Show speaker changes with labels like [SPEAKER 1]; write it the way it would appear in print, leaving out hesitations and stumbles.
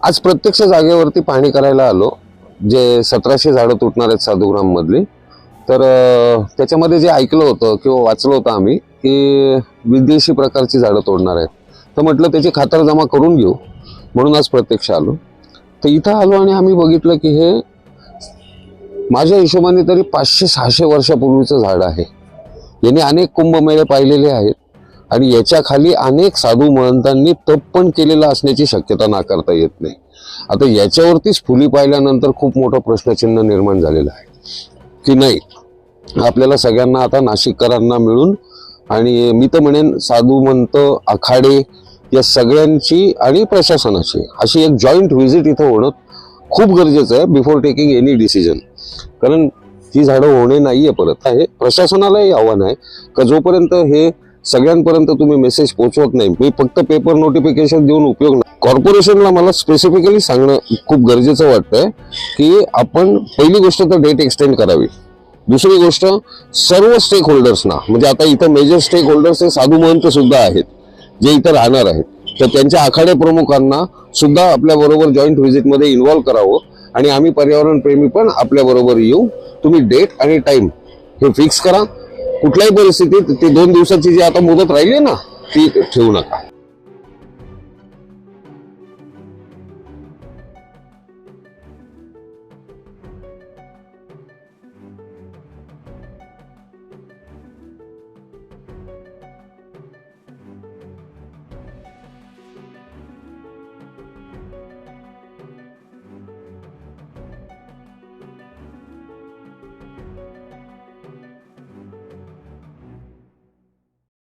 [SPEAKER 1] आज प्रत्यक्ष जागेवरती पाहणी करायला आलो, जे 1700 झाडं तुटणार आहेत साधूग्राम मधली. तर त्याच्यामध्ये जे ऐकलं होतं किंवा वाचलं होतं आम्ही की विदेशी प्रकारची झाडं तोडणार आहेत. तर म्हटलं त्याची खातरजमा करून घेऊ म्हणून आज प्रत्यक्ष आलो. तर इथं आलो आणि आम्ही बघितलं की हे माझ्या हिशोबाने तरी 500-600 वर्षापूर्वीचं झाड आहे. यांनी अनेक कुंभमेळे पाहिलेले आहेत आणि याच्या खाली अनेक साधू महंतांनी तप पण केलेलं असण्याची शक्यता नाकारता येत नाही. आता याच्यावरतीच फुली पाहिल्यानंतर खूप मोठं प्रश्नचिन्ह निर्माण झालेलं आहे की नाही आपल्याला सगळ्यांना आता नाशिककरांना मिळून आणि मी तर म्हणेन साधू महंत आखाडे या सगळ्यांची आणि प्रशासनाची अशी एक जॉईंट व्हिजिट इथं होणं खूप गरजेचं आहे बिफोर टेकिंग एनी डिसिजन. कारण ही झाडं होणे नाहीये परत. आहे प्रशासनालाही आव्हान आहे का जोपर्यंत हे सगळ्यांपर्यंत तुम्ही मेसेज पोहोचवत नाही, मी फक्त पेपर नोटिफिकेशन देऊन उपयोग नाही. कॉर्पोरेशनला मला स्पेसिफिकली सांगणं खूप गरजेचं वाटतंय की आपण पहिली गोष्ट तर डेट एक्सटेंड करावी. दुसरी गोष्ट सर्व स्टेक होल्डर्सना, म्हणजे आता इथं मेजर स्टेक होल्डर्स हे साधू महंत सुद्धा आहेत जे इथं राहणार आहेत, तर त्यांच्या आखाडे प्रमुखांना सुद्धा आपल्या बरोबर जॉईंट व्हिजिटमध्ये इन्व्हॉल्व करावं आणि आम्ही पर्यावरण प्रेमी पण आपल्या बरोबर येऊ. तुम्ही डेट आणि टाइम हे फिक्स करा. कुठल्याही परिस्थितीत ती 2 दिवसाची जी आता मुदत राहिली ना ती ठेवू नका.